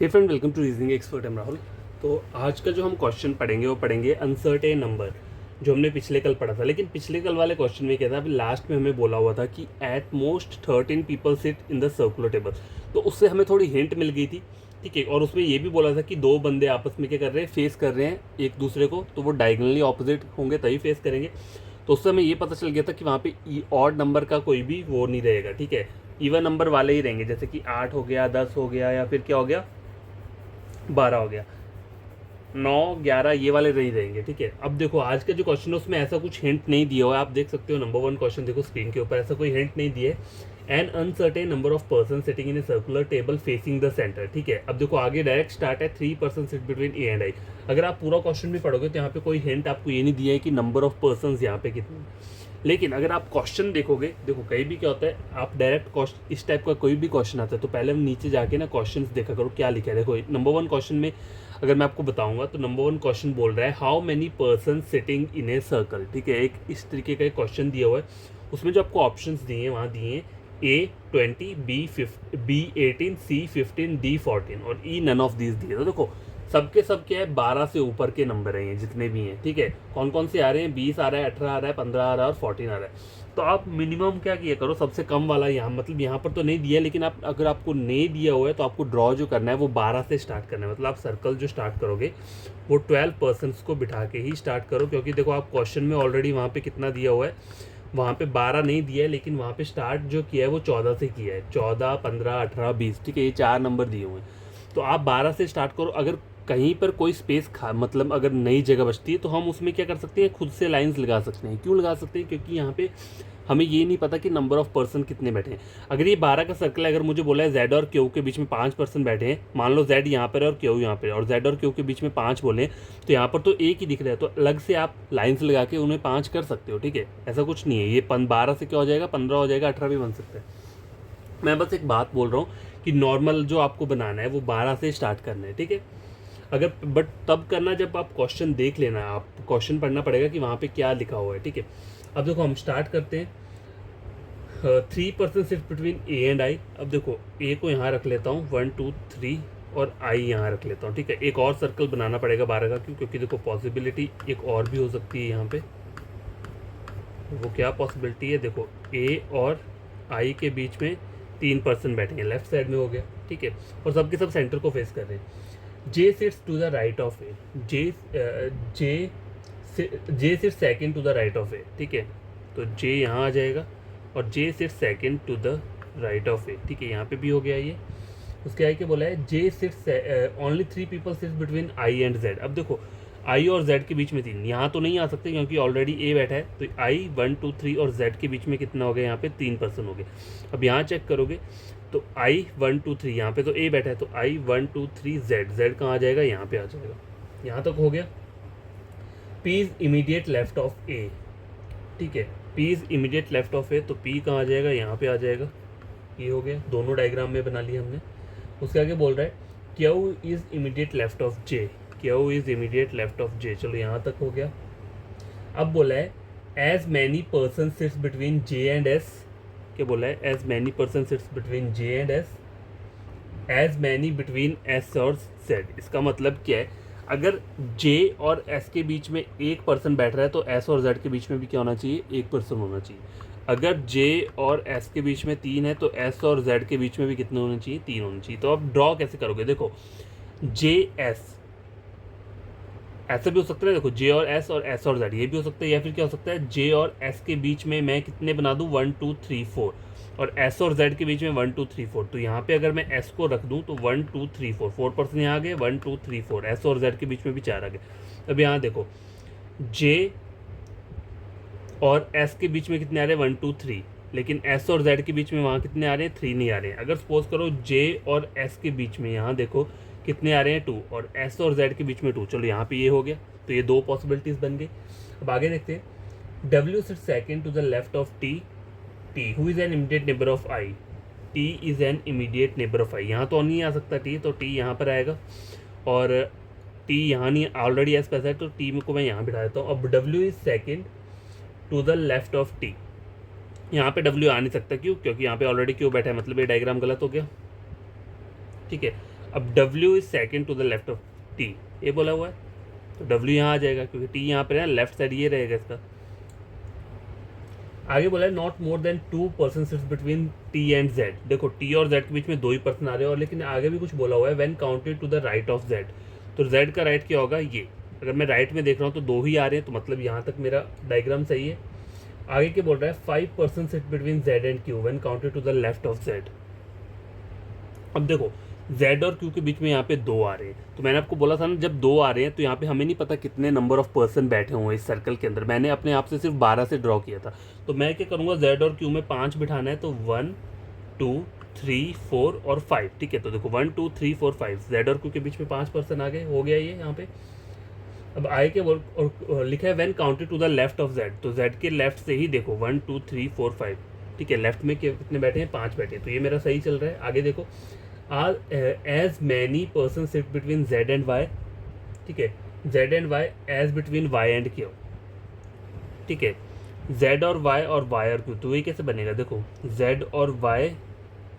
Hey friend, welcome to reasoning expert. Am Rahul. तो आज का जो हम क्वेश्चन पढ़ेंगे वो पढ़ेंगे अनसर्टेन नंबर, जो हमने पिछले कल पढ़ा था। लेकिन पिछले कल वाले क्वेश्चन में क्या था, अभी लास्ट में हमें बोला हुआ था कि at most 13 people sit in the circular table. तो उससे हमें थोड़ी हिंट मिल गई थी, ठीक है। और उसमें ये भी बोला था कि दो बंदे आपस में क्या कर रहे हैं, फेस कर रहे हैं एक दूसरे को, तो वो डायगनली ऑपोजिट होंगे तभी फेस करेंगे। तो उससे हमें ये पता चल गया था कि वहाँ पे ऑड नंबर का कोई भी वो नहीं रहेगा, ठीक है। इवन नंबर वाले ही रहेंगे, जैसे कि 8 हो गया, 10 हो गया, या फिर क्या हो गया, 12 हो गया, 9, 11, ये वाले नहीं रहेंगे, ठीक है। अब देखो आज का जो क्वेश्चन है उसमें ऐसा कुछ हिंट नहीं दिया हुआ है। आप देख सकते हो नंबर 1 क्वेश्चन देखो स्क्रीन के ऊपर, ऐसा कोई हिंट नहीं दिए। N uncertain number of person sitting in a circular table facing the centre, ठीक है। अब देखो आगे डायरेक्ट स्टार्ट है 3 person sit between A and I. अगर आप पूरा क्वेश्चन भी पढ़ोगे तो यहाँ पे कोई हिंट आपको ये नहीं दिया है कि नंबर ऑफ पर्सन यहाँ पे कितने। लेकिन अगर आप क्वेश्चन देखोगे, देखो कहीं भी क्या होता है, आप डायरेक्ट इस टाइप का कोई भी क्वेश्चन आता है तो पहले हम नीचे जाके ना क्वेश्चंस देखा करो क्या लिखा है। देखो नंबर 1 क्वेश्चन में अगर मैं आपको बताऊंगा तो नंबर 1 क्वेश्चन बोल रहा है how many person sitting in a circle, ठीक है। एक इस तरीके का एक क्वेश्चन दिया हुआ है। उसमें जो आपको ऑप्शंस दिए हैं वहाँ दिए हैं A20, B18, C15, D14 और E नन ऑफ दीज दिए। तो देखो सबके सब क्या है, 12 से ऊपर के नंबर हैं ये जितने भी हैं, ठीक है। कौन कौन से आ रहे हैं, 20 आ रहा है, 18 आ रहा है, 15 आ रहा है और 14 आ रहा है। तो आप मिनिमम क्या किया करो, सबसे कम वाला यहाँ, मतलब यहाँ पर तो नहीं दिया, लेकिन आप अगर आपको नहीं दिया हुआ है तो आपको ड्रॉ जो करना है वो 12 से स्टार्ट करना है। मतलब आप सर्कल जो स्टार्ट करोगे वो 12 पर्सन्स को बिठा के ही स्टार्ट करो, क्योंकि देखो आप क्वेश्चन में ऑलरेडी वहाँ पे कितना दिया हुआ है, वहाँ पे 12 नहीं दिया है, लेकिन वहाँ पे स्टार्ट जो किया है वो 14 से किया है। 14, 15, 18, 20, ठीक है, ये 4 नंबर दिए हुए हैं। तो आप 12 से स्टार्ट करो। अगर कहीं पर कोई स्पेस मतलब अगर नई जगह बचती है तो हम उसमें क्या कर सकते हैं, खुद से लाइंस लगा सकते हैं। क्यों लगा सकते हैं, क्योंकि यहाँ पे हमें ये नहीं पता कि नंबर ऑफ पर्सन कितने बैठे हैं। अगर ये 12 का सर्कल है, अगर मुझे बोला है जेड और क्यू के बीच में 5 पर्सन बैठे हैं, मान लो जेड यहाँ पर है और क्यू यहाँ पर है, और जेड और क्यू के बीच में 5 बोले, तो यहाँ पर तो एक ही दिख रहा है, तो अलग से आप लाइन्स लगा के उन्हें 5 कर सकते हो, ठीक है। ऐसा कुछ नहीं है, ये 12 से क्या हो जाएगा, 15 हो जाएगा, 18 भी बन सकता है। मैं बस एक बात बोल रहा हूँ कि नॉर्मल जो आपको बनाना है वो 12 से स्टार्ट करना है, ठीक है। अगर बट तब करना जब आप क्वेश्चन देख लेना है, आप क्वेश्चन पढ़ना पड़ेगा कि वहाँ पे क्या लिखा हुआ है, ठीक है। अब देखो हम स्टार्ट करते हैं। 3 पर्सन सिर्फ बिटवीन ए एंड आई। अब देखो ए को यहाँ रख लेता हूँ, 1, 2, 3, और आई यहाँ रख लेता हूँ, ठीक है। एक और सर्कल बनाना पड़ेगा 12 का, क्यों, क्योंकि देखो पॉसिबिलिटी एक और भी हो सकती है यहाँ पे। वो क्या पॉसिबिलिटी है, देखो ए और आई के बीच में 3 पर्सन बैठेंगे, लेफ्ट साइड में हो गया, ठीक है। और सबके सब सेंटर को फेस कर रहे हैं। J sits to the right of A, J sits second to the right of A, ठीक है। तो जे यहाँ आ जाएगा और J sits second to the right of A, ठीक है। यहाँ पे भी हो गया ये। उसके आगे क्या बोला है, J sits only 3 people sits between I and Z. अब देखो आई और जेड के बीच में 3, यहाँ तो नहीं आ सकते क्योंकि ऑलरेडी ए बैठा है। तो आई 1, 2, 3 और जेड के बीच में कितना हो गया, यहाँ पे 3 पर्सन हो गए। अब यहाँ चेक करोगे तो आई 1, 2, 3, यहाँ पे तो ए बैठा है, तो आई 1, 2, 3 जेड, जेड कहाँ आ जाएगा, यहाँ पे आ जाएगा। यहाँ तक हो गया। P is immediate left of A, ठीक है। P is immediate left of A, तो पी कहाँ आ जाएगा, यहाँ पे आ जाएगा। ये हो गया, दोनों डायग्राम में बना लिया हमने। उसके आगे बोल रहा है Q is immediate left of J, Q is immediate left of J, चलो यहाँ तक हो गया। अब बोला है as many person sits between J and S. क्या बोला है, as many person sits between J and S, as many between S और जेड। इसका मतलब क्या है, अगर जे और एस के बीच में एक पर्सन बैठ रहा है तो एस और जेड के बीच में भी क्या होना चाहिए, एक पर्सन होना चाहिए। अगर जे और एस के बीच में 3 है तो एस और जेड के बीच में भी कितने होने चाहिए, 3 होने चाहिए। तो आप ड्रॉ कैसे करोगे, देखो जे एस ऐसा भी हो सकता है, देखो जे और एस और जेड ये भी हो सकता है, या फिर क्या हो सकता है, जे और एस के बीच में मैं कितने बना दूं, 1, 2, 3, 4, और एस और जेड के बीच में 1, 2, 3, 4। तो यहाँ पे अगर मैं एस को रख दूं तो 1, 2, 3, 4, 4 पर्सन यहाँ आ गए, 1, 2, 3, 4, एस और जेड के बीच में भी 4 आ गए। अब यहाँ देखो जे और एस के बीच में कितने आ रहे हैं, 1, 2, 3, लेकिन एस और जेड के बीच में वहाँ कितने आ रहे हैं, 3 नहीं आ रहे हैं। अगर सपोज करो जे और एस के बीच में यहाँ देखो कितने आ रहे हैं, 2, और एस और जेड के बीच में 2, चलो यहाँ पे ये हो गया। तो ये 2 पॉसिबिलिटीज़ बन गई। अब आगे देखते हैं। W sit second to the left of T, T who is an immediate neighbour of I, T is an immediate neighbour of I. यहाँ तो नहीं आ सकता टी, तो टी यहाँ पर आएगा, और टी यहाँ नहीं, ऑलरेडी एस पैसा है तो टी को मैं यहाँ बिठा देता हूँ। अब W is second to the left of T, यहाँ पे डब्ल्यू आ नहीं सकता, क्यों, क्योंकि यहाँ पे ऑलरेडी क्यू बैठा है, मतलब ये डायग्राम गलत हो गया, ठीक है। अब W is second to the left of T, ये बोला हुआ है, तो W यहाँ आ जाएगा क्योंकि T यहाँ पर है, लेफ्ट साइड ये रहेगा इसका। आगे बोला है not more than 2 person sits between T and Z। देखो T और Z के बीच में 2 ही पर्सन आ रहे हैं, और लेकिन आगे भी कुछ बोला हुआ है when counted to the right of Z। तो Z का राइट क्या होगा, ये अगर मैं राइट में देख रहा हूँ तो 2 ही आ रहे हैं, तो मतलब यहाँ तक मेरा डायग्राम सही है। आगे क्या बोल रहा है 5 person sit between Z and Q when counted to the left of Z। अब देखो Z और Q के बीच में यहाँ पे 2 आ रहे हैं, तो मैंने आपको बोला था ना जब 2 आ रहे हैं तो यहाँ पे हमें नहीं पता कितने नंबर ऑफ पर्सन बैठे हुए हैं इस सर्कल के अंदर। मैंने अपने आप से सिर्फ 12 से ड्रॉ किया था, तो मैं क्या करूँगा Z और Q में 5 बिठाना है, तो 1 2 3 4 और 5। ठीक है, तो देखो 1 2 3 4 5 Z और Q के बीच में 5 पर्सन आ गए, हो गया ये यहाँ पे। अब आए के और लिखा है when counted to the left of Z, तो Z के लेफ्ट से ही देखो 1 2 3 4 5। ठीक है, लेफ्ट में कितने बैठे हैं, 5 बैठे हैं, तो ये मेरा सही चल रहा है। आगे देखो as many person sit between Z and Y। ठीक है, Z and Y as between Y and Q। ठीक है, Z और Y और Y और Q, तो ये कैसे बनेगा, देखो Z और Y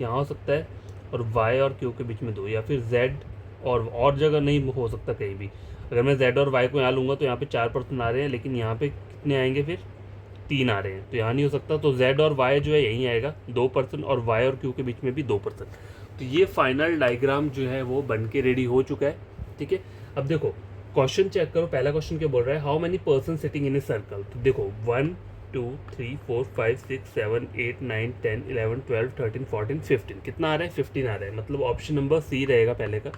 यहाँ हो सकता है और Y और Q के बीच में 2, या फिर Z और जगह नहीं हो सकता कहीं भी। अगर मैं Z और Y को यहाँ लूँगा तो यहाँ पे 4 पर्सन आ रहे हैं, लेकिन यहाँ पे कितने आएंगे, फिर 3 आ रहे हैं, तो यहाँ नहीं हो सकता। तो Z और Y जो है यहीं आएगा 2 पर्सन, और Y और Q के बीच में भी 2 पर्सन। तो ये फाइनल डायग्राम जो है वो बन के रेडी हो चुका है। ठीक है, अब देखो क्वेश्चन चेक करो। पहला क्वेश्चन क्या बोल रहा है, how many person sitting in a circle. तो देखो 1 2 3 4 5 6 7 8 9 10 11 12 13 14 15, कितना आ रहा है, 15 आ रहा है, मतलब ऑप्शन नंबर सी रहेगा पहले का।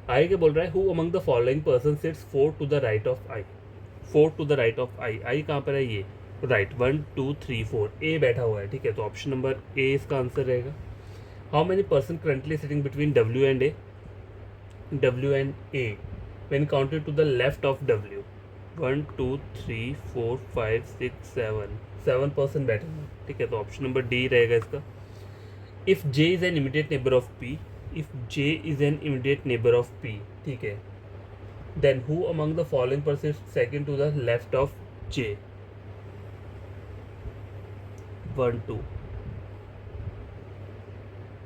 आई क्या बोल रहा है, who among the following person sits 4 to the right of I. 4 to the right of I, I कहाँ पर है, ये राइट 1 2 3 4, ए बैठा हुआ है। ठीक है, तो ऑप्शन नंबर ए इसका आंसर रहेगा। How many person currently sitting between W and A, W and A when counted to the left of W, 1 2 3 4 5 6 7 person बैठे हैं। ठीक है, तो ऑप्शन नंबर डी रहेगा इसका। If J is an immediate neighbour of P, if J is an immediate neighbour of P, ठीक है, then who among the following person second to the left of J, 1 2,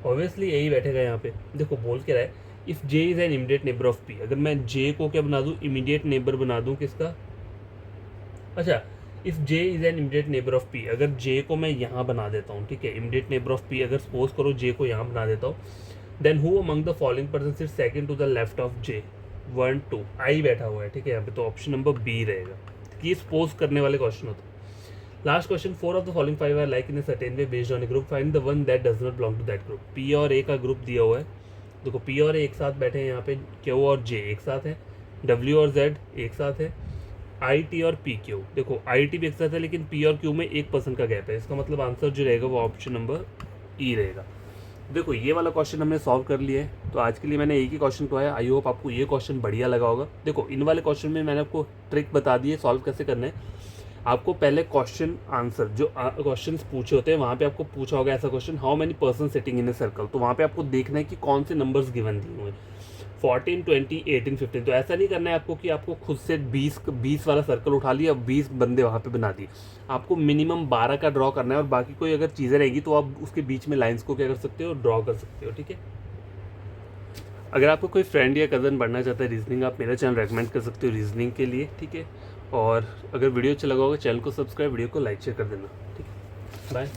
obviously यही बैठेगा यहाँ पे। देखो बोल के रहा है if J is an immediate neighbour of P, अगर मैं J को क्या बना दूँ, इमीडिएट नेबर बना दूँ किसका, अच्छा if J is an immediate neighbour of P, अगर J को मैं यहाँ बना देता हूँ, ठीक है, इमीडिएट नेबर ऑफ P अगर सपोज करो J को यहाँ बना देता हूँ, then who among the following person sit second to the left of J, 1 2, I बैठा हुआ है। ठीक है, यहाँ पे तो ऑप्शन नंबर बी रहेगा, ये सपोज करने वाले क्वेश्चन होते हैं। Last question, 4 of the following 5 are like in a certain way based on a group, find the one that does not belong to that group. P और A का group दिया हुआ है, देखो P और A एक साथ बैठे हैं, यहाँ पे Q और J एक साथ है, W और Z एक साथ है, I T और P Q, देखो I T भी एक साथ है लेकिन P और Q में 1 पर्सन का गैप है, इसका मतलब आंसर जो रहेगा वो ऑप्शन नंबर ई रहेगा। देखो ये वाला क्वेश्चन हमने सॉल्व कर लिया है, तो आज के लिए मैंने एक ही क्वेश्चन को आया। आई होप आपको ये क्वेश्चन बढ़िया लगा होगा। देखो इन वाले क्वेश्चन में मैंने आपको ट्रिक बता दी है सॉल्व कैसे करना है। आपको पहले क्वेश्चन आंसर जो क्वेश्चंस पूछे होते हैं वहाँ पे आपको पूछा होगा ऐसा question, how many person sitting in a circle, तो वहाँ पे आपको देखना है कि कौन से नंबर्स गिवन दिए हुए हैं, 14 20 18 15। तो ऐसा नहीं करना है आपको कि आपको खुद से 20 वाला सर्कल उठा लिया, 20 बंदे वहाँ पे बना दिए। आपको मिनिमम 12 का ड्रॉ करना है, और बाकी कोई अगर चीज़ें रहेंगी तो आप उसके बीच में लाइन्स को क्या कर सकते हो, ड्रॉ कर सकते हो। ठीक है, अगर आपको कोई फ्रेंड या कज़न बढ़ना चाहता है रीजनिंग, आप मेरा चैनल रेकमेंड कर सकते हो रीजनिंग के लिए। ठीक है, और अगर वीडियो अच्छा लगा होगा चैनल को सब्सक्राइब, वीडियो को लाइक शेयर कर देना। ठीक है, बाय।